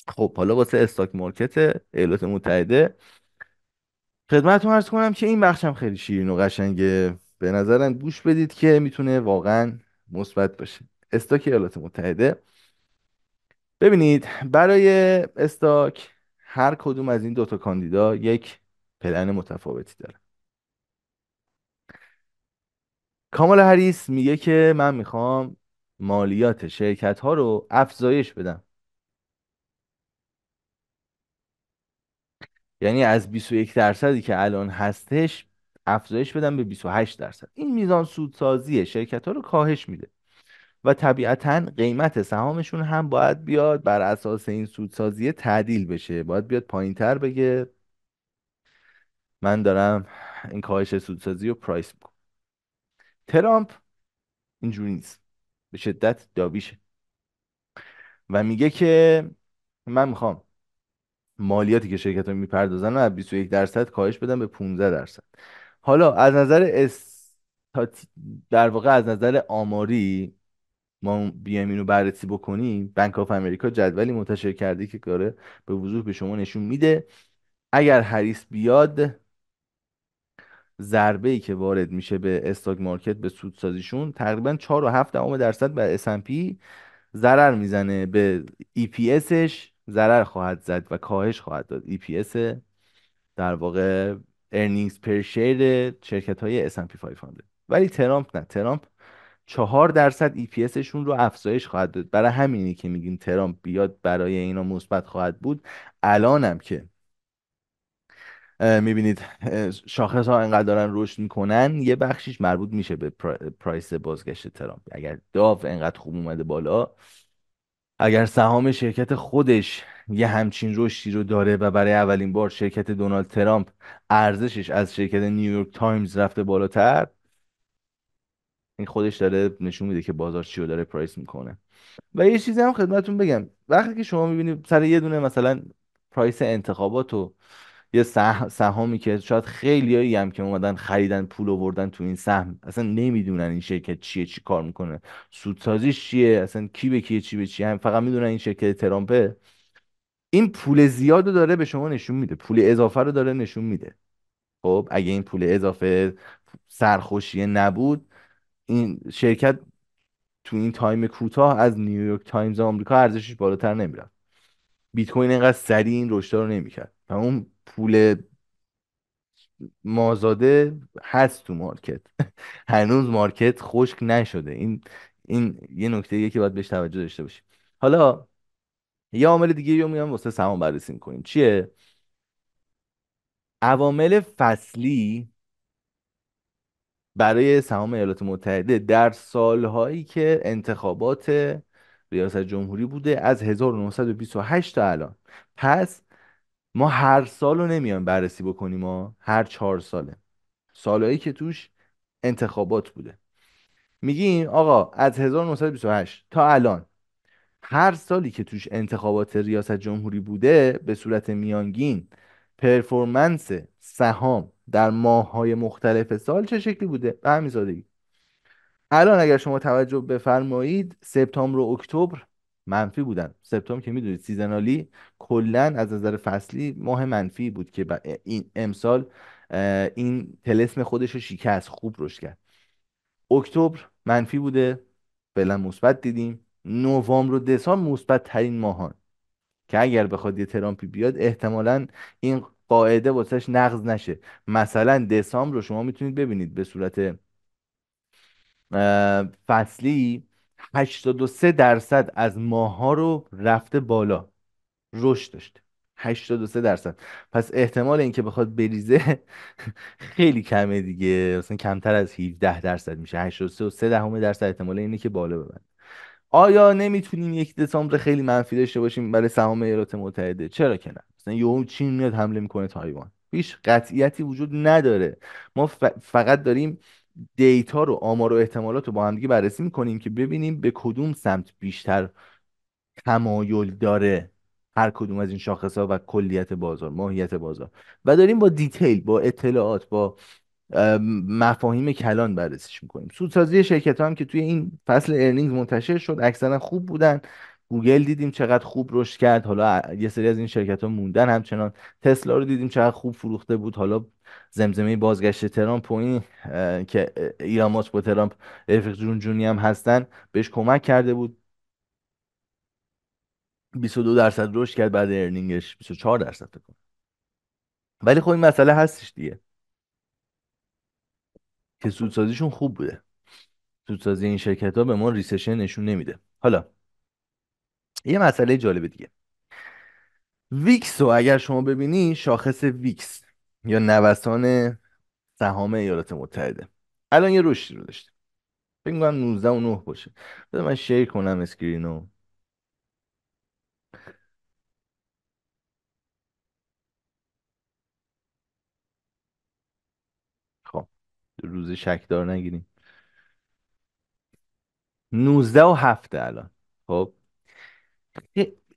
خب حالا واسه استاک مارکت ایالات متحده خدمتتون عرض کنم که این بخشم خیلی شیرین و قشنگه. به نظرم گوش بدید که میتونه واقعا مثبت باشه. استاک ایالات متحده، ببینید برای استاک هر کدوم از این دوتا کاندیدا یک پلن متفاوتی داره. کامالا هریس میگه که من میخوام مالیات شرکت ها رو افزایش بدم، یعنی از 21% که الان هستش افزایش بدم به 28%. این میزان سودسازی شرکت ها رو کاهش میده و طبیعتا قیمت سهامشون هم باید بیاد بر اساس این سودسازی تعدیل بشه، باید بیاد پایینتر بگه من دارم این کاهش سودسازی رو پرایس میکنم. ترامپ اینجوری نیست، به شدت دابیشه و میگه که من میخوام مالیاتی که شرکت ها میپردازن رو از 21% کاهش بدم به 15%. حالا از نظر در واقع از نظر آماری ما بیایم اینو بررسی بکنیم، بانک آف امریکا جدولی منتشر کرده که کاره به وضوح به شما نشون میده اگر هریس بیاد ضربه ای که وارد میشه به استاک مارکت به سودسازیشون تقریبا 4.7% بر اس&پی ضرر میزنه، به ای پی اسش ضرر خواهد زد و کاهش خواهد داد. ای پی اس در واقع earnings per share شرکت های S&P 500. ولی ترامپ نه، ترامپ 4% EPSشون رو افزایش خواهد داد. برای همینی که میگیم ترامپ بیاد برای اینا مثبت خواهد بود. الانم که میبینید شاخص ها انقدر دارن رشد میکنن، یه بخشیش مربوط میشه به پرایس بازگشت ترامپ. اگر داو انقدر خوب اومده بالا، اگر سهام شرکت خودش یه همچین رشدی رو داره و برای اولین بار شرکت دونالد ترامپ ارزشش از شرکت نیویورک تایمز رفته بالاتر، این خودش داره نشون میده که بازار چی رو داره پرایس میکنه. و یه چیزی هم خدمتتون بگم، وقتی که شما میبینید سر یه دونه مثلا پرایس انتخابات و یه سهامی که شاید خیلیایی هم که اومدن خریدن پول آوردن تو این سهم اصلا نمیدونن این شرکت چیه، چی کار میکنه، سودسازیش چیه، اصلا کی به کیه، چی به چیه، هم فقط میدونن این شرکت ترامپه، این پول زیاد رو داره به شما نشون میده، پول اضافه رو داره نشون میده. خب اگه این پول اضافه سرخوشیه نبود، این شرکت تو این تایم کوتاه از نیویورک تایمز آمریکا ارزشش بالاتر نمیرفت، بیت کوین اینقدر سریع این رشد رو نمیکرد و اون پول مازاده هست تو مارکت. هنوز مارکت خشک نشده. این یه نکته که باید بهش توجه داشته باشیم. حالا یه عامل دیگه رو میام واسه سهام بررسی میکنیم، چیه؟ عوامل فصلی برای سهام ایالات متحده در سالهایی که انتخابات ریاست جمهوری بوده از 1928 تا الان. پس ما هر سال رو نمیایم بررسی بکنیم، ما هر 4 ساله، سالهایی که توش انتخابات بوده، میگیم آقا از 1928 تا الان هر سالی که توش انتخابات ریاست جمهوری بوده به صورت میانگین پرفورمنس سهام در ماه‌های مختلف سال چه شکلی بوده. به همین سادگی الان اگر شما توجه بفرمایید سپتامبر و اکتبر منفی بودن. سپتامبر که میدونید سیزنالی کلا از نظر فصلی ماه منفی بود که این امسال این طلسم خودش رو شکست، خوب رشد کرد. اکتبر منفی بوده، فعلا مثبت دیدیم. نوامبر و دسامبر مثبت ترین ماهان که اگر بخواد یه ترامپی بیاد احتمالاً این قاعده واسش نقض نشه. مثلا دسامبر رو شما میتونید ببینید به صورت فصلی 83% از ماها رو رفته بالا، رشد داشته 83%. پس احتمال اینکه بخواد بریزه خیلی کمه دیگه، مثلا کمتر از 17% میشه. 83.3% احتمال اینه که بالا ببره. آیا نمیتونیم 1 دسامبر خیلی منفی داشته باشیم برای سهام ایالات متحده؟ چرا که نه؟ مثلا یهو چین میاد حمله میکنه تایوان، هیچ قطعیتی وجود نداره. ما فقط داریم دیتا رو، آمار و احتمالات رو با هم دیگه بررسی میکنیم که ببینیم به کدوم سمت بیشتر تمایل داره هر کدوم از این شاخص ها و کلیت بازار، ماهیت بازار، و داریم با دیتیل، با اطلاعات، با مفاهیم کلان بررسیش میکنیم. سودسازی شرکت ها هم که توی این فصل ارنینگز منتشر شد اکثرا خوب بودن. گوگل دیدیم چقدر خوب رشد کرد، حالا یه سری از این شرکت ها موندن همچنان. تسلا رو دیدیم چقدر خوب فروخته بود، حالا زمزمه بازگشت ترامپ و این که ایلان ماسک با ترامپ رفیق جون جونی هم هستن بهش کمک کرده بود. 22% رشد کرد بعد ارنینگش، 24% فکر کنم. ولی خب این مسئله هستش دیگه که سودسازیشون خوب بوده. سودسازی این شرکت ها به ما ریسشن نشون نمیده. حالا یه مسئله جالب دیگه، ویکس رو اگر شما ببینی، شاخص ویکس یا نوسان سهام ایالات متحده الان یه رشدی رو داشته، فکر می‌کنم 19 و 9 باشه. بذار من شیر کنم اسکرینو. خب روز شکدار نگیریم. 19 و 7 الان. خب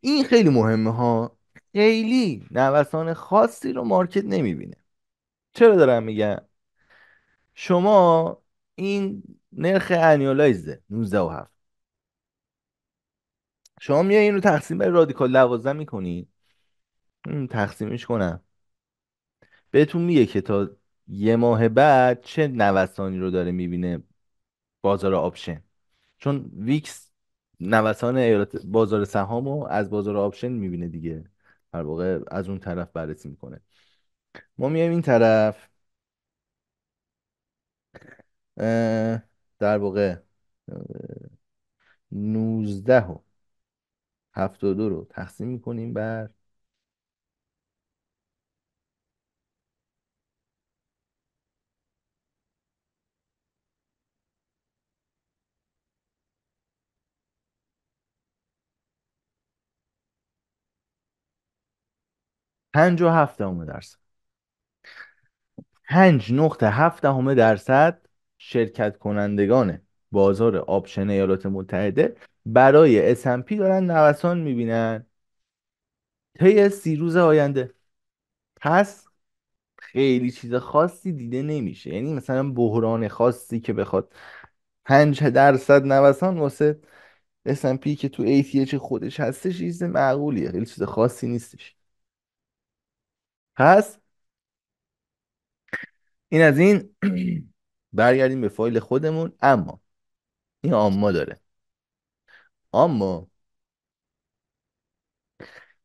این خیلی مهمه ها، خیلی نوسان خاصی رو مارکت نمیبینه. چرا دارم میگم؟ شما این نرخ انیولایزه 19 و 7، شما میای این رو تقسیم بر رادیکال 12 میکنی، تقسیمش کنم بهتون میگه که تا یه ماه بعد چه نوسانی رو داره میبینه بازار آپشن. چون ویکس نوسان بازار سهام رو از بازار آپشن میبینه دیگه، در واقع از اون طرف بررسی میکنه. ما میایم این طرف، اه، در واقع 19 و 72 رو تقسیم میکنیم بر 5.7 درصد. 5.7 درصد شرکت کنندگان بازار آپشن ایالات متحده برای S&P دارن نوسان میبینن طی 30 روز آینده. پس خیلی چیز خاصی دیده نمیشه، یعنی مثلا بحران خاصی که بخواد 5% نوسان واسه S&P که تو ATH خودش هستش چیز معقولیه، خیلی چیز خاصی نیستش. پس این از این. برگردیم به فایل خودمون. اما این اما داره، اما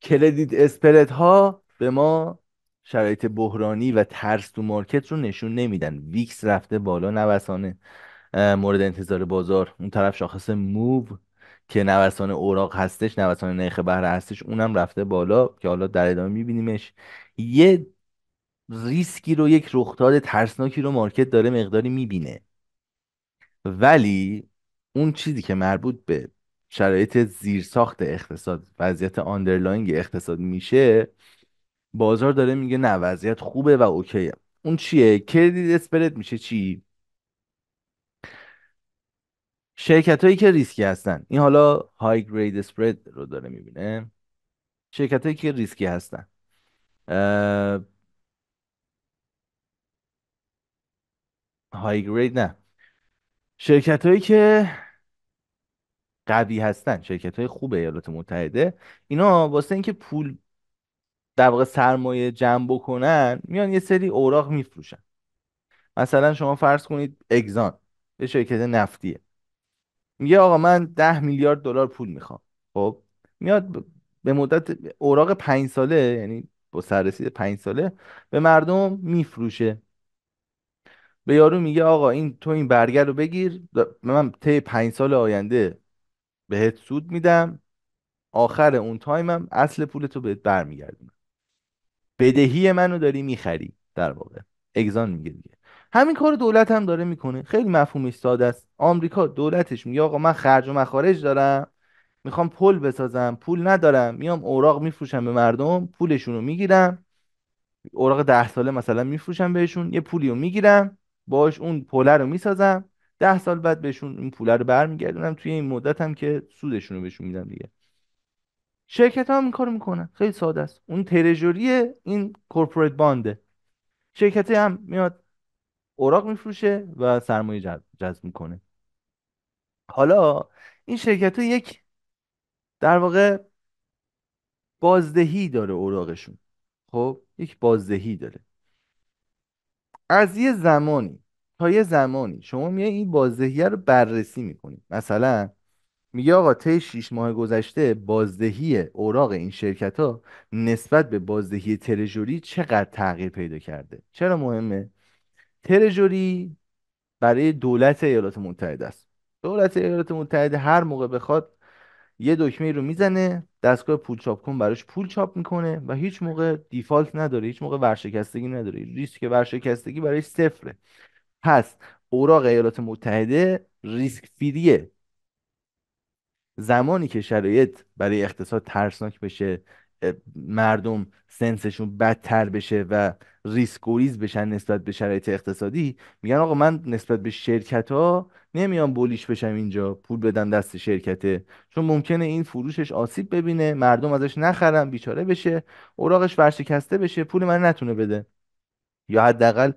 کردیت اسپرد ها به ما شرایط بحرانی و ترس تو مارکت رو نشون نمیدن. ویکس رفته بالا، نوسان مورد انتظار بازار. اون طرف شاخص موو که نوسان اوراق هستش، نوسان نرخ بهره هستش، اونم رفته بالا که حالا در ادامه میبینیمش. یه ریسکی رو، یک رخداد ترسناکی رو مارکت داره مقداری میبینه، ولی اون چیزی که مربوط به شرایط زیرساخت اقتصاد، وضعیت آندرلاینگ اقتصاد میشه، بازار داره میگه نه وضعیت خوبه و اوکیه. اون چیه؟ کردیت اسپرد میشه چی؟ شرکت هایی که ریسکی هستن. این حالا های گرید اسپرد رو داره میبینه. شرکت هایی که ریسکی هستن، های گرید نه، شرکت هایی که قوی هستن، شرکت های خوب ایالات متحده، اینا واسه اینکه پول در واقع سرمایه جمع بکنن میان یه سری اوراق میفروشن. مثلا شما فرض کنید اگزان یه شرکت نفتیه، میگه آقا من 10 میلیارد دلار پول میخوام. خب میاد به مدت اوراق 5 ساله، یعنی با سررسید 5 ساله به مردم میفروشه. به یارو میگه آقا این تو این برگر رو بگیر، من طی 5 سال آینده بهت سود میدم، آخر اون تایمم اصل پولتو بهت برمیگردونم. بدهی منو داری میخری در واقع. اگزان میگه دیگه. همین کار دولت هم داره میکنه، خیلی مفهومش ساده است. آمریکا دولتش میگه آقا من خرج و مخارج دارم، میخوام پل بسازم، پول ندارم، میام اوراق میفروشم به مردم، پولشون رو میگیرم، اوراق 10 ساله مثلا میفروشم بهشون، یه پولی رو میگیرم باش اون پله رو میسازم، 10 سال بعد بهشون این پوله رو برمیگردونم، توی این مدت هم که سودشون رو بهشون میدم دیگه. شرکت هم این کارو میکنن، خیلی ساده است. اون ترژوری این کورپوریت بانده. شرکتی هم میاد اوراق میفروشه و سرمایه جذب میکنه. حالا این شرکت ها یک در واقع بازدهی داره اوراقشون. خب یک بازدهی داره از یه زمانی تا یه زمانی. شما میای این بازدهی رو بررسی میکنید. مثلا میگه آقا طی 6 ماه گذشته بازدهی اوراق این شرکت ها نسبت به بازدهی ترژوری چقدر تغییر پیدا کرده. چرا مهمه؟ ترژوری برای دولت ایالات متحده است. دولت ایالات متحده هر موقع بخواد یه دکمه رو میزنه، دستگاه پول چاپ کن براش پول چاپ میکنه و هیچ موقع دیفالت نداره، هیچ موقع ورشکستگی نداره، ریسک ورشکستگی براش صفره. پس اوراق ایالات متحده ریسک فریه. زمانی که شرایط برای اقتصاد ترسناک بشه، مردم سنسشون بدتر بشه و ریسک گریز بشن نسبت به شرایط اقتصادی، میگن آقا من نسبت به شرکت ها نمیام بولیش بشم اینجا پول بدم دست شرکته، چون ممکنه این فروشش آسیب ببینه، مردم ازش نخرن، بیچاره بشه، اوراقش ورشکسته بشه، پول من نتونه بده، یا حداقل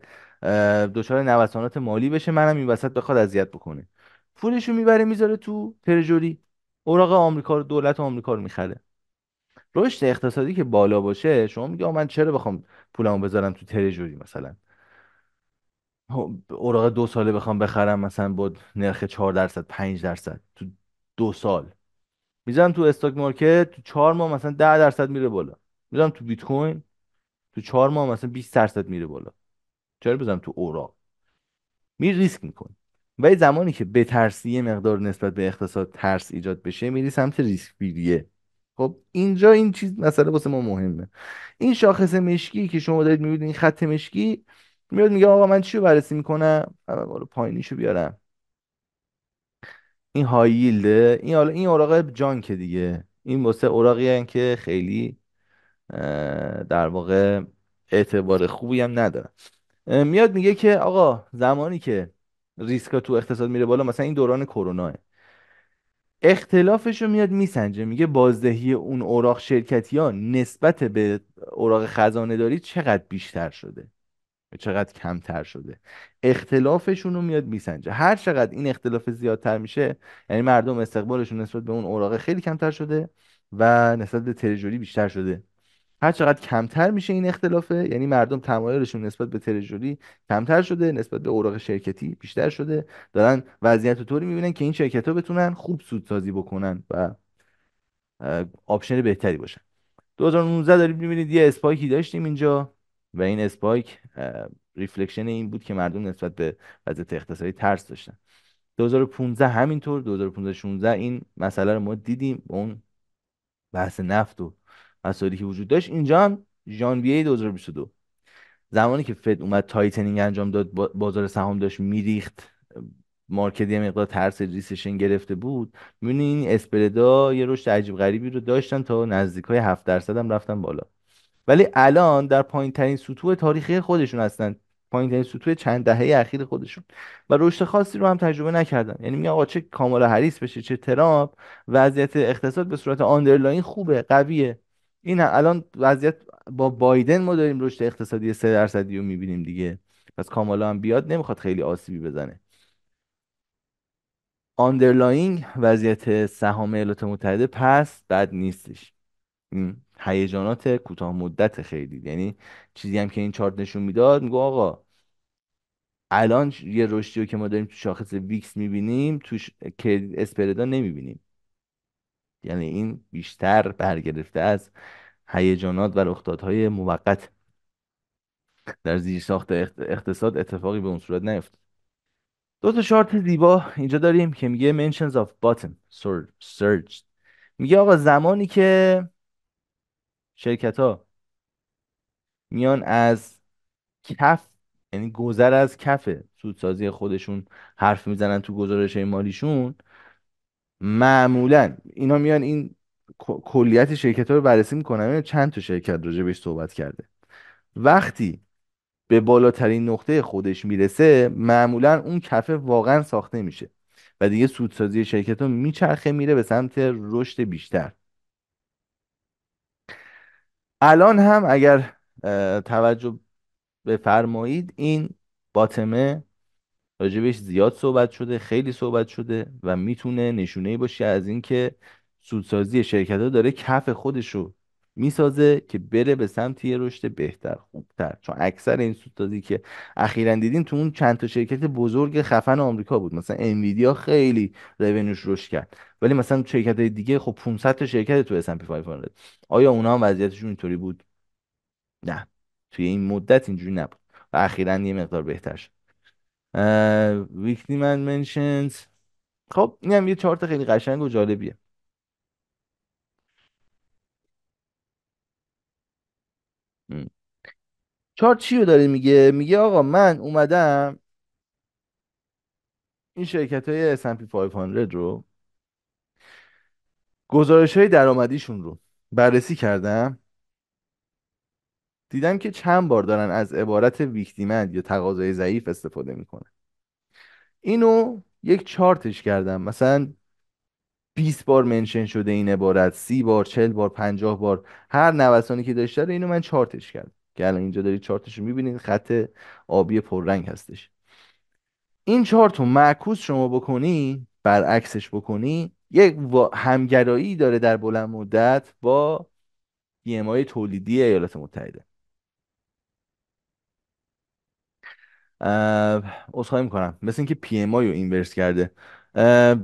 دچار نوسانات مالی بشه، منم این وسط بخواد اذیت بکنه. پولشو میبره میذاره تو ترژوری، اوراق آمریکا رو، دولت آمریکا رو میخره. رشد اقتصادی که بالا باشه، شما میگه آقا من چرا بخوام پولمو بذارم تو ترژوری؟ مثلا اوراق 2 ساله بخوام بخرم مثلا با نرخ 4% 5% تو 2 سال، میذارم تو استاک مارکت تو 4 ماه مثلا 10% میره بالا، میذارم تو بیت کوین تو 4 ماه مثلا 20% میره بالا، چرا بذارم تو اوراق؟ میری ریسک میکنی. ولی زمانی که بترسی، یه مقدار نسبت به اقتصاد ترس ایجاد بشه، میری سمت ریسک فریه. خب اینجا این چیز مسئله واسه ما مهمه. این شاخص مشکی که شما دارید میبینید، این خط مشکی میاد میگه آقا من چی رو بررسی میکنم؟ اول بالا پایینیشو بیارم. این های ییلده، این حالا این اوراق جانک دیگه، این واسه اوراقی هن که خیلی در واقع اعتبار خوبی هم ندارن. میاد میگه که آقا زمانی که ریسک تو اقتصاد میره بالا، مثلا این دوران کرونا، اختلافش رو میاد میسنجه، میگه بازدهی اون اوراق شرکتی ها نسبت به اوراق خزانه داری چقدر بیشتر شده، چقدر کمتر شده. اختلافشون رو میاد میسنجه. هر چقدر این اختلاف زیادتر میشه، یعنی مردم استقبالشون نسبت به اون اوراق خیلی کمتر شده و نسبت به ترژوری بیشتر شده. هر چقدر کمتر میشه این اختلافه، یعنی مردم تمایلشون نسبت به ترژوری کمتر شده، نسبت به اوراق شرکتی بیشتر شده، دارن وضعیت رو طوری میبینن که این شرکت ها بتونن خوب سودسازی بکنن و آپشن بهتری باشن. 2019 داریم میبینید یه اسپایکی داشتیم اینجا و این اسپایک ریفلکشن این بود که مردم نسبت به وضعیت اقتصادی ترس داشتن. 2015 همینطور، 2015 16 این مسئله رو ما دیدیم، اون بحث نفت و مسائلی که وجود داشت. اینجا هم ژانویه 2022 زمانی که فد اومد تایتنینگ انجام داد، بازار سهام داشت میریخت، مارکت یه مقدار ترس ریسشن گرفته بود، میبینی این اسپردا یه رشد عجیب غریبی رو داشتن تا نزدیک های 7% هم رفتن بالا. ولی الان در پایین ترین سطوح تاریخی خودشون هستن، پایین ترین سطوح چند دهه اخیر خودشون، و رشد خاصی رو هم تجربه نکردن. یعنی میگن آقا چه کامالا هریس بشه چه ترامپ، وضعیت اقتصاد به صورت آندرلاین خوبه، قویه. این الان وضعیت با بایدن ما داریم رشد اقتصادی 3% رو میبینیم دیگه. پس کامالا هم بیاد نمیخواد خیلی آسیبی بزنه. آندرلاین وضعیت سهام ایالات متحده پس بد نیستش. هیجانات کوتاه مدت خیلی، یعنی چیزی هم که این چارت نشون میداد، میگه آقا الان یه رشدی رو که ما داریم تو شاخص ویکس میبینیم، توش کردیت اسپردا نمیبینیم. یعنی این بیشتر برگرفته از هیجانات و رخدادهای موقت، در زیر ساخت اقتصاد اتفاقی به اون صورت نیفت. دو تا شارت زیبا اینجا داریم که میگه mentions of bottom surged. میگه آقا زمانی که شرکت ها میان از کف، یعنی گذر از کف سودسازی خودشون حرف میزنن تو گزارش مالیشون، معمولا اینا میان این کلیت شرکت ها رو بررسی میکنن، چند تا شرکت راجع بهش صحبت کرده. وقتی به بالاترین نقطه خودش میرسه، معمولا اون کفه واقعا ساخته میشه و دیگه سودسازی شرکت ها میچرخه، میره به سمت رشد بیشتر. الان هم اگر توجه بفرمایید، این باتمه راجبش زیاد صحبت شده، خیلی صحبت شده و میتونه نشونه ای باشه از اینکه سودسازی شرکت ها داره کف خودش رو میسازه که بره به سمت یه رشد بهتر خوبتر. چون اکثر این سودسازی که اخیرا دیدین تو اون چند تا شرکت بزرگ خفن آمریکا بود. مثلا انویدیا خیلی رونوش رشد کرد، ولی مثلا شرکت های دیگه خب 500 تا شرکت تو S&P 500. آیا اونا هم وضعیتشون اینطوری بود؟ نه، توی این مدت اینجوری نبود و اخیرا یه مقدار بهتر شد. ویکلی من منشنز، خب این هم یه چارت خیلی قشنگ و جالبیه. م. چارت چی رو داره میگه؟ میگه آقا من اومدم این شرکت های S&P 500 رو، گزارش های درآمدیشون رو بررسی کردم، دیدم که چند بار دارن از عبارت ویکتیمند یا تقاضای ضعیف استفاده میکنن. اینو یک چارتش کردم، مثلا 20 بار منشن شده این عبارت، 30 بار، 40 بار، 50 بار، هر نوسانی که داشته رو اینو من چارتش کردم که الان اینجا دارید چارتش رو میبینید، خط آبی پررنگ هستش. این چارت رو معکوس شما بکنی، برعکسش بکنی، یک همگرایی داره در بلند مدت با PMI تولیدی ایالات متحده. عذرخواهی میکنم، مثل اینکه PMI رو اینورس کرده.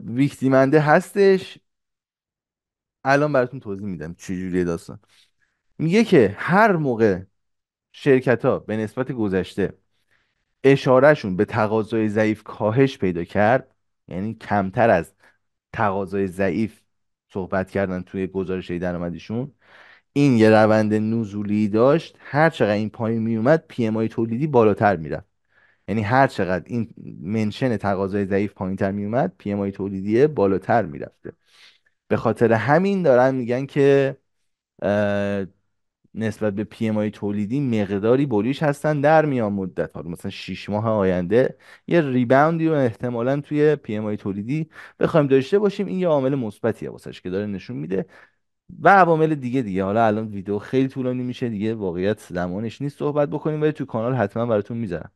ویکتیمنده هستش. الان براتون توضیح میدم چجوریه داستان. میگه که هر موقع شرکت ها به نسبت گذشته اشارهشون به تقاضای ضعیف کاهش پیدا کرد، یعنی کمتر از تقاضای ضعیف صحبت کردن توی گزارش درآمدیشون، این یه روند نزولی داشت. هر چقدر این پایین می اومد پی ام آی تولیدی بالاتر میرفت. یعنی هر چقدر این منشن تقاضای ضعیف پایینتر می اومد پی ام آی تولیدی بالاتر میرفته. به خاطر همین دارن میگن که نسبت به پی ام آی تولیدی مقداری بولیش هستن در میان مدت، حالا مثلا 6 ماه آینده یه ریباوندی رو احتمالاً توی پی ام آی تولیدی بخوایم داشته باشیم. این یه عامل مثبتیه واسش که داره نشون میده. و عوامل دیگه حالا الان ویدیو خیلی طولانی میشه دیگه، واقعیت زمانش نیست صحبت بکنیم، ولی تو کانال حتما براتون میذارم.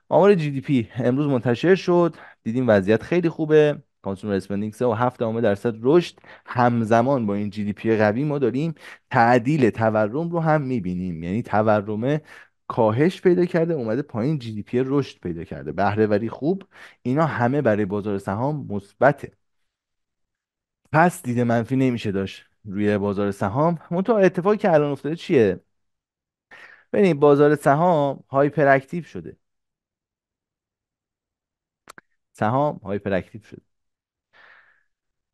آمار جی دی پی امروز منتشر شد، دیدیم وضعیت خیلی خوبه. کانسومر اسپندینگ 3.7% رشد. همزمان با این جی دی پی قوی ما داریم تعدیل تورم رو هم میبینیم، یعنی تورم کاهش پیدا کرده اومده پایین، جی دی پی رشد پیدا کرده، بهره وری خوب. اینا همه برای بازار سهام مثبته. پس دید منفی نمیشه داشت روی بازار سهام. منتها اتفاقی که الان افتاده چیه؟ ببینید بازار سهام هایپر اکتیو شده. سهام هایپر اکتیو شده.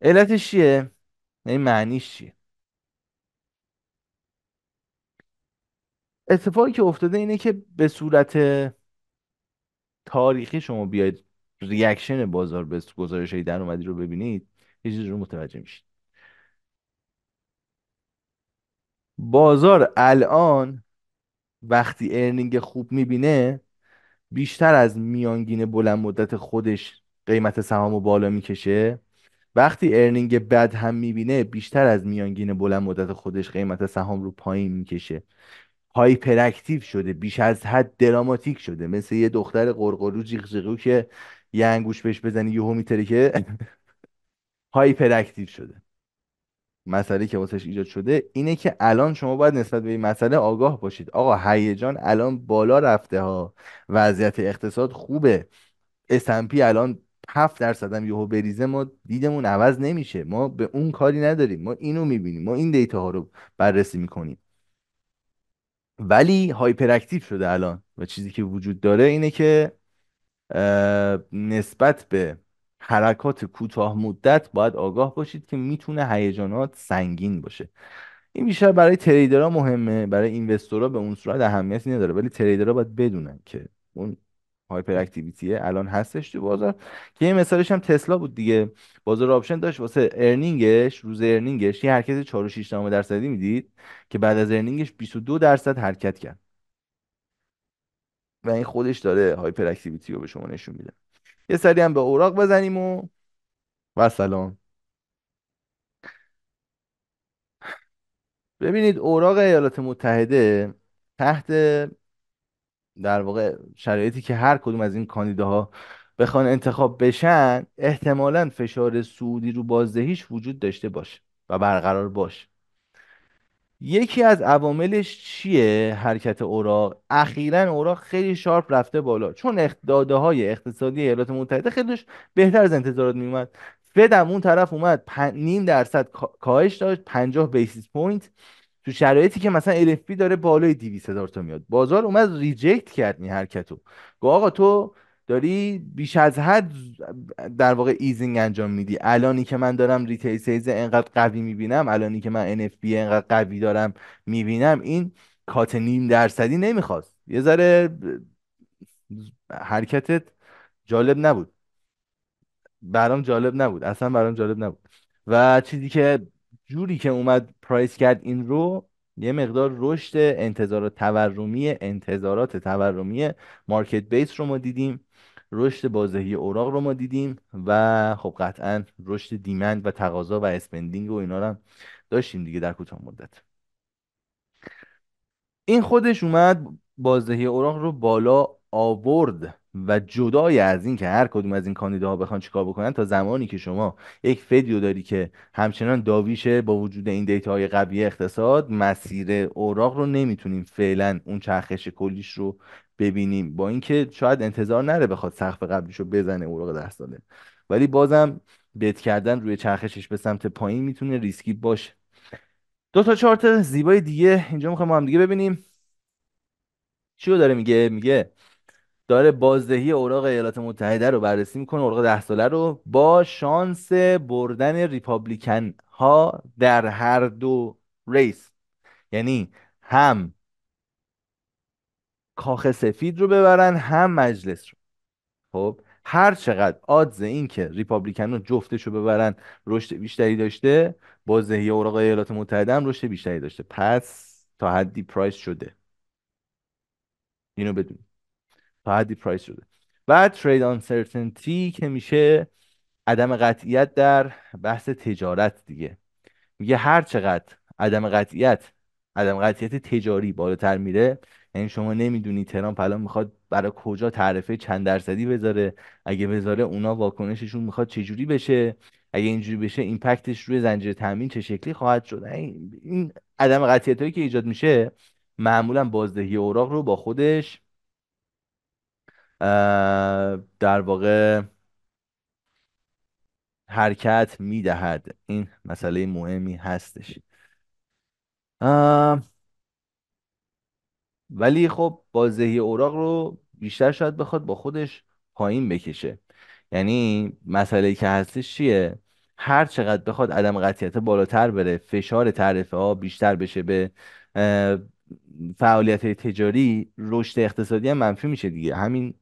علتش چیه؟ این معنیش چیه؟ اتفاقی که افتاده اینه که به صورت تاریخی شما بیاید ریاکشن بازار به گزارش های درآمدی رو ببینید، یه چیزی رو متوجه میشید. بازار الان وقتی ارنینگ خوب میبینه، بیشتر از میانگین بلند مدت خودش قیمت سهام رو بالا میکشه. وقتی ارنینگ بد هم میبینه، بیشتر از میانگین بلند مدت خودش قیمت سهام رو پایین میکشه. هایپر اکتیو شده، بیش از حد دراماتیک شده، مثل یه دختر قرقرو جیغ جیغو که یه انگوش بهش بزنی یهو میتره که هایپر اکتیو شده. مسئله که واسش ایجاد شده اینه که الان شما باید نسبت به این مسئله آگاه باشید. آقا هیجان الان بالا رفته ها، وضعیت اقتصاد خوبه، S&P الان 7% هم یهو بریزه ما دیدمون عوض نمیشه، ما به اون کاری نداریم، ما اینو میبینیم، ما این دیتا ها رو بررسی میکنیم. ولی هایپر اکتیو شده الان و چیزی که وجود داره اینه که نسبت به حرکات کوتاه مدت باید آگاه باشید که میتونه هیجانات سنگین باشه. این بیشتر برای تریدرها مهمه، برای اینوستورها به اون صورت اهمیتی نداره، ولی تریدرها باید بدونن که اون هایپر اکتیویتی الان هستش تو بازار. که یه مثالش هم تسلا بود دیگه. بازار آپشن داشت واسه ارنینگش، روز ارنینگش یه حرکت 4.6% میدید که بعد از ارنینگش 22% حرکت کرد و این خودش داره هایپر اکتیویتی رو به شما نشون میده. یه سری هم به اوراق بزنیم و سلام. ببینید اوراق ایالات متحده تحت در واقع شرایطی که هر کدوم از این کاندیداها بخوان انتخاب بشن، احتمالاً فشار سعودی رو بازدهیش وجود داشته باشه. و برقرار باش. یکی از عواملش چیه؟ حرکت اوراق اخیرا، اوراق خیلی شارپ رفته بالا چون داده های اقتصادی ایالات متحده خیلیش بهتر از انتظارات میومد. فد هم اون طرف اومد 0.5% کاهش داشت، 50 بیسیس پوینت، تو شرایطی که مثلا LFP داره بالای 200,000 تا میاد. بازار اومد ریجکت کرد این حرکتو، گفت آقا تو داری بیش از حد در واقع ایزینگ انجام میدی. الانی که من دارم ریتیل سیلز انقدر قوی میبینم، الانی که من NFP انقدر قوی دارم میبینم، این کات نیم درصدی نمیخواست. یه ذره حرکتت جالب نبود، برام جالب نبود، اصلا برام جالب نبود. و چیزی که جوری که اومد پرایس کرد این رو، یه مقدار رشد انتظارات تورمی مارکت بیس رو ما دیدیم، رشد بازدهی اوراق رو ما دیدیم، و خب قطعا رشد دیمند و تقاضا و اسپندینگ و اینا رو هم داشتیم دیگه در کوتاه مدت. این خودش اومد بازدهی اوراق رو بالا آورد، و جدای از این که هر کدوم از این کاندیداها بخوان چیکار بکنن، تا زمانی که شما یک فدیو داری که همچنان داویشه با وجود این دیتاهای قوی اقتصاد، مسیر اوراق رو نمیتونیم فعلا اون چرخش کلیش رو ببینیم، با اینکه شاید انتظار نره بخواد سقف قبلیش رو بزنه اوراق 10 ساله، ولی بازم بت کردن روی چرخشش به سمت پایین میتونه ریسکی باشه. دو تا چارت زیبای دیگه اینجا میخوایم با هم دیگه ببینیم. چی رو داره میگه؟ میگه داره بازدهی اوراق ایالات متحده رو بررسی میکنه، اوراق 10 ساله رو، با شانس بردن ریپابلیکن ها در هر دو ریس. یعنی هم کاخ سفید رو ببرن، هم مجلس رو. خب هر چقدر آدز این که ریپابلیکن رو جفتش رو ببرن رشد بیشتری داشته، بازدهی اوراق ایالات متحده هم رشد بیشتری داشته. پس تا حدی پرایس شده، اینو بدون، تا حدی پرایس شده. بعد ترید uncertainty که میشه عدم قطعیت در بحث تجارت دیگه. میگه هر چقدر عدم قطعیت تجاری بالاتر میره، یعنی شما نمیدونی ترامپ الان میخواد برای کجا تعرفه چند درصدی بذاره، اگه بذاره اونا واکنششون میخواد چجوری بشه، اگه اینجوری بشه ایمپکتش روی زنجیره تامین چه شکلی خواهد شد. این عدم قطعیت هایی که ایجاد میشه معمولا بازدهی اوراق رو با خودش در واقع حرکت میدهد. این مسئله مهمی هستش. ولی خب بازدهی اوراق رو بیشتر شاید بخواد با خودش پایین بکشه. یعنی مسئله که هستش چیه؟ هر چقدر بخواد عدم قطعیت بالاتر بره، فشار تعرفه ها بیشتر بشه به فعالیت تجاری، رشد اقتصادی هم منفی میشه دیگه. همین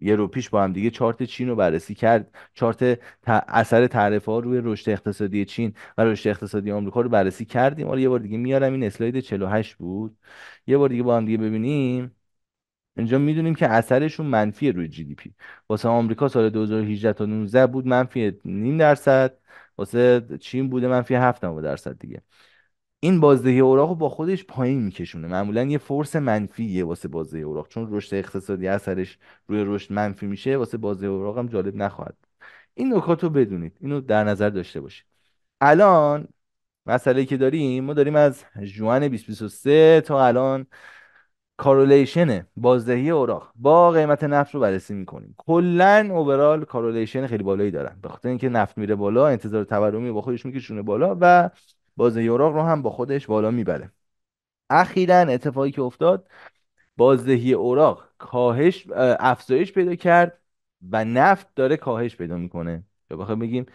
یه رو پیش با هم دیگه چارت چین رو بررسی کرد، چارت اثر تعرفه ها روی رشد اقتصادی چین و رشد اقتصادی آمریکا رو بررسی کردیم. حالا یه بار دیگه میارم، این اسلاید 48 بود، یه بار دیگه با هم دیگه ببینیم. اینجا میدونیم که اثرشون منفیه روی GDP. واسه آمریکا سال 2018 تا 19 بود منفی نیم درصد، واسه چین بوده منفی 7 درصد دیگه. این بازدهی اوراق رو با خودش پایین میکشونه، معمولا یه فورس منفیه واسه بازدهی اوراق، چون رشد اقتصادی اثرش روی رشد منفی میشه، واسه بازدهی اوراق هم جالب نخواهد. این نکات رو بدونید، اینو در نظر داشته باشید. الان مسئله که داریم، ما داریم از ژوئن 2023 تا الان کارولیشن بازدهی اوراق با قیمت نفت رو بررسی میکنیم. کلا اوورال کارولیشن خیلی بالایی دارن، به خاطر اینکه نفت میره بالا، انتظار تورمی با خودش میکشونه بالا، و بازدهی اوراق رو هم با خودش بالا میبره. اخیرا اتفاقی که افتاد، بازدهی اوراق افزایش پیدا کرد و نفت داره کاهش پیدا میکنه. یا بخوایم بگیم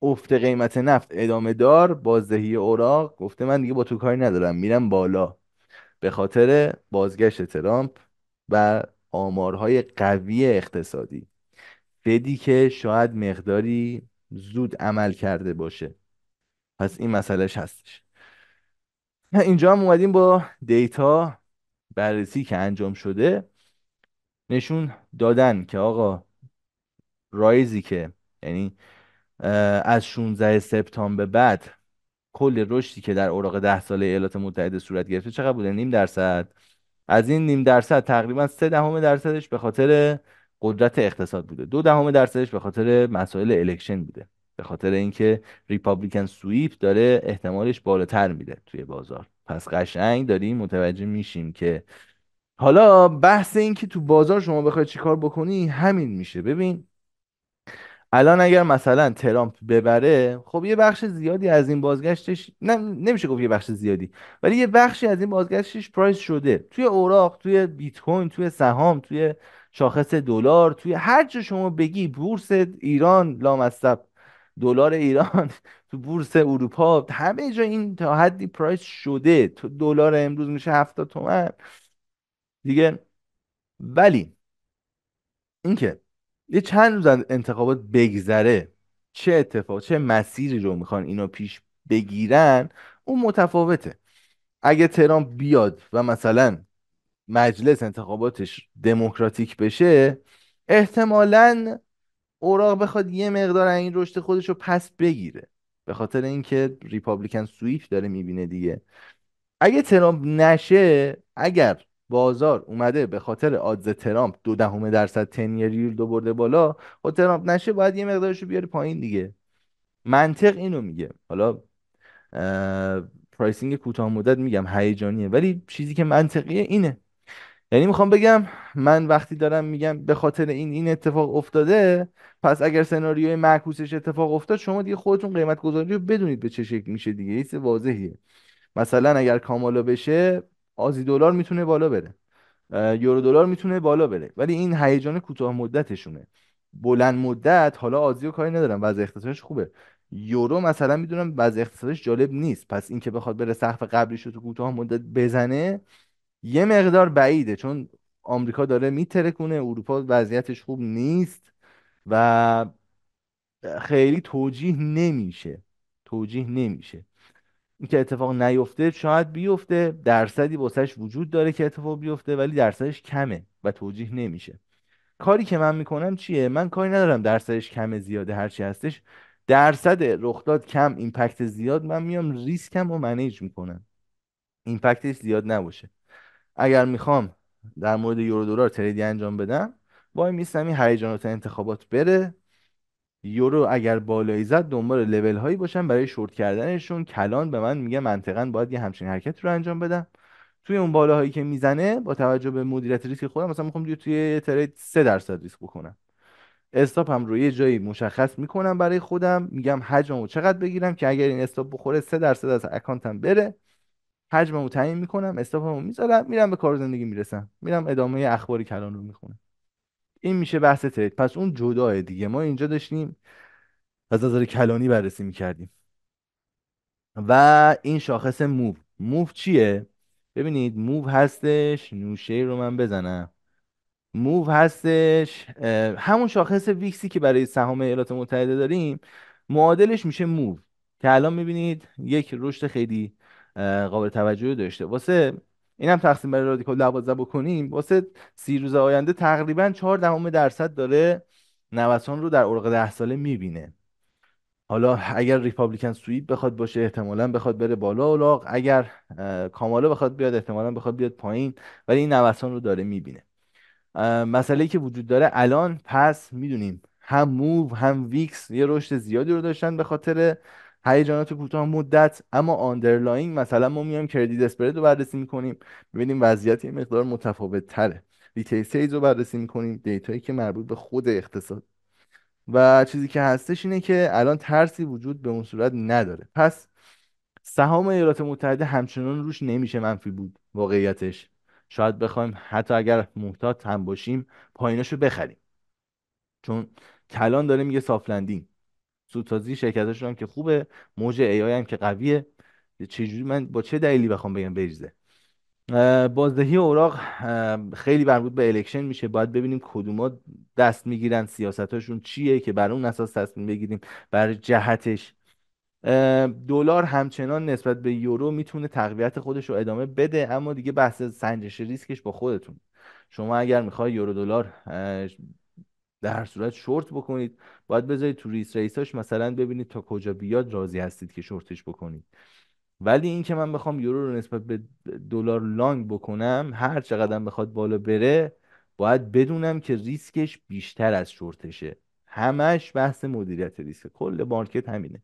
افت قیمت نفت ادامه دار، بازدهی اوراق گفته من دیگه با تو کاری ندارم، میرم بالا، به خاطر بازگشت ترامپ و آمارهای قوی اقتصادی. فدی که شاید مقداری زود عمل کرده باشه، پس این مسئلهش هستش. اینجا هم اومدیم با دیتا بررسی که انجام شده نشون دادن که آقا رایزی که، یعنی از 16 سپتامبر به بعد، کل رشدی که در اوراق 10 ساله ایالات متحده صورت گرفته چقدر بوده؟ نیم درصد. از این نیم درصد تقریبا 0.3% به خاطر قدرت اقتصاد بوده، 0.2% به خاطر مسائل الکشن بوده. به خاطر اینکه ریپابلیکن سویپ داره احتمالش بالاتر میره توی بازار. پس قشنگ داریم متوجه میشیم که حالا بحث این که تو بازار شما بخوای چیکار بکنی همین میشه. ببین الان اگر مثلا ترامپ ببره، خب یه بخش زیادی از این بازگشتش، نه نمیشه گفت یه بخش زیادی، ولی یه بخشی از این بازگشتش پرایس شده توی اوراق، توی بیت کوین، توی سهام، توی شاخص دلار، توی هر چه شما بگی، بورس ایران لامصب، دلار ایران تو بورس اروپا، همه جا این تا حدی پرایس شده. تو دلار امروز میشه 70 تومن دیگه. ولی اینکه یه چند روز از انتخابات بگذره، چه اتفاق چه مسیری رو میخوان اینا پیش بگیرن اون متفاوته. اگه ترامپ بیاد و مثلا مجلس انتخاباتش دموکراتیک بشه، احتمالاً اوراق بخواد یه مقدار از این رشد خودش رو پس بگیره، به خاطر اینکه ریپابلیکن سویپ داره میبینه دیگه. اگه ترامپ نشه، اگر بازار اومده به خاطر آدز ترامپ 0.2% 10 ییر رو برده بالا، و ترامپ نشه باید یه مقدارشو بیاره پایین دیگه. منطق اینو میگه. حالا پرایسینگ کوتاه مدت میگم هیجانیه، ولی چیزی که منطقیه اینه. یعنی میخوام بگم من وقتی دارم میگم به خاطر این اتفاق افتاده، پس اگر سناریوی معکوسش اتفاق افتاد، شما دیگه خودتون قیمت گذاری رو بدونید به چه شکل میشه دیگه. یه چیز واضحیه. مثلا اگر کامالا بشه، آزی دلار میتونه بالا بره، یورو دلار میتونه بالا بره، ولی این هیجان کوتاه مدتشونه. بلند مدت حالا آزی رو کاری ندارم، وضع اقتصادش خوبه. یورو مثلا میدونم وضع اقتصادش جالب نیست، پس اینکه بخواد بره سقف قبلیش رو تو کوتاه مدت بزنه یه مقدار بعیده، چون آمریکا داره میترکونه، اروپا وضعیتش خوب نیست و خیلی توجیه نمیشه. اینکه اتفاق نیفته شاید بیفته، درصدی واسش وجود داره که اتفاق بیفته، ولی درصدش کمه و توجیه نمیشه. کاری که من میکنم چیه؟ من کاری ندارم درصدش کمه زیاده، هرچی هستش درصد رخداد کم ایمپکت زیاد، من میام ریسکم رو منیج میکنم، ایمپکتش زیاد نباشه. اگر میخوام در مورد یورو دلار تریدی انجام بدم، وای میستم این هیجانات انتخابات بره، یورو اگر بالایی زد دنبال لول هایی باشم برای شورت کردنشون. کلان به من میگه منطقا باید یه همچین حرکت رو انجام بدم. توی اون بالاهایی که میزنه با توجه به مدیریت ریسک خودم، مثلا میخوام توی یه ترید 3% ریسک بکنم، استاپ هم رو یه جایی مشخص میکنم برای خودم، میگم حجممو چقدر بگیرم که اگر این استاپ بخوره 3% از اکانتم بره. حجممو تعیین میکنم، استاپمو میذارم، میرم به کار زندگی میرسم، میرم ادامه اخبار کلان رو میخونم. این میشه بحث ترید. پس اون جداه دیگه. ما اینجا داشتیم از نظر کلانی بررسی میکردیم. و این شاخص موو چیه؟ ببینید موو هستش، نوشه رو من بزنم. موو هستش همون شاخص ویکسی که برای سهام ایالات متحده داریم، معادلش میشه موو، که الان میبینید یک رشد خیلی قابل توجهی داشته. واسه اینم تقسیم بر رادیکال 12 بکنیم، واسه 30 روز آینده تقریبا 0.4% داره نوسان رو در اوراق 10 ساله میبینه. حالا اگر ریپابلیکن سویپ بخواد باشه، احتمالاً بخواد بره بالا اولاغ، اگر کامالا بخواد بیاد، احتمالاً بخواد بیاد پایین، ولی این نوسان رو داره میبینه. مسئله که وجود داره الان، پس میدونیم هم موو هم ویکس یه رشد زیادی رو داشتن به خاطر هیجانات کوتاه مدت، اما آندرلاین مثلا ما میایم کردیت اسپرد رو بررسی میکنیم، ببینیم وضعیت یه مقدار متفاوت تره. ریتیل سیلز رو بررسی میکنیم، دیتایی که مربوط به خود اقتصاد، و چیزی که هستش اینه که الان ترسی وجود به اون صورت نداره. پس سهام ایالات متحده همچنان روش نمیشه منفی بود واقعیتش. شاید بخوایم حتی اگر محتاط هم باشیم پاییناشو بخریم، چون کلان داره میگه سافت لندینگ. سودسازی شرکتاشون هم که خوبه، موج ای آی هم که قویه. چجوری من با چه دلیلی بخوام بگم بریزه؟ بازدهی اوراق خیلی مربوط به الکشن میشه، باید ببینیم کدوما دست میگیرن، سیاستاشون چیه که بر اون اساس تصمیم بگیریم بر جهتش. دلار همچنان نسبت به یورو میتونه تقویت خودش رو ادامه بده، اما دیگه بحث سنجش ریسکش با خودتون. شما اگر میخوای یورو دلار در صورت شورت بکنید، باید بذارید تو ریساش مثلا ببینید تا کجا بیاد راضی هستید که شورتش بکنید. ولی این که من بخوام یورو رو نسبت به دلار لانگ بکنم، هر چقدر بخواد بالا بره، باید بدونم که ریسکش بیشتر از شورتشه. همش بحث مدیریت ریسک، کل مارکت همینه.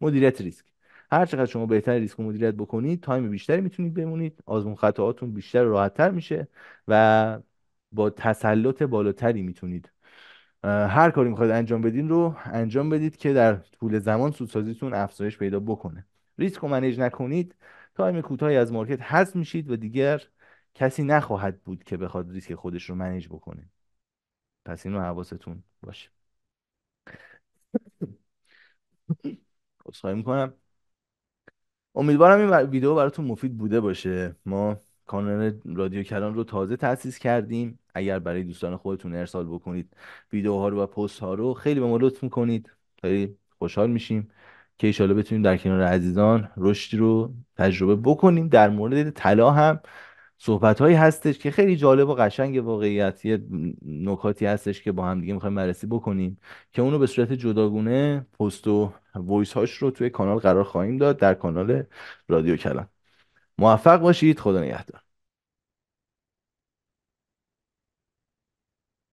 مدیریت ریسک. هر چقدر شما بهتر ریسک رو مدیریت بکنید، تایم بیشتری میتونید بمونید، آزمون خطاهاتون بیشتر و راحت‌تر میشه و با تسلط بالاتری میتونید هر کاری میخواید انجام بدین رو انجام بدید که در طول زمان سودسازیتون افزایش پیدا بکنه. ریسک رو منیج نکنید، تایم کوتاهی از مارکت حذف میشید و دیگر کسی نخواهد بود که بخواد ریسک خودش رو منیج بکنه. پس اینو حواستون باشه. عذرخواهی میکنم. امیدوارم این ویدیو براتون مفید بوده باشه. ما کانال رادیو کلان رو تازه تأسیس کردیم. اگر برای دوستان خودتون ارسال بکنید ویدیوها رو و پست ها رو، خیلی به ما لطف میکنید، خیلی خوشحال میشیم که ایشالا بتونیم در کنار عزیزان رشدی رو تجربه بکنیم. در مورد طلا هم صحبت هایی هستش که خیلی جالب و قشنگ، واقعیت یه نکاتی هستش که با هم دیگه میخوایم بررسی بکنیم که اونو به صورت جداگونه پست و وایس هاش رو توی کانال قرار خواهیم داد، در کانال رادیو کلام. موفق باشید. خدا نگهدار.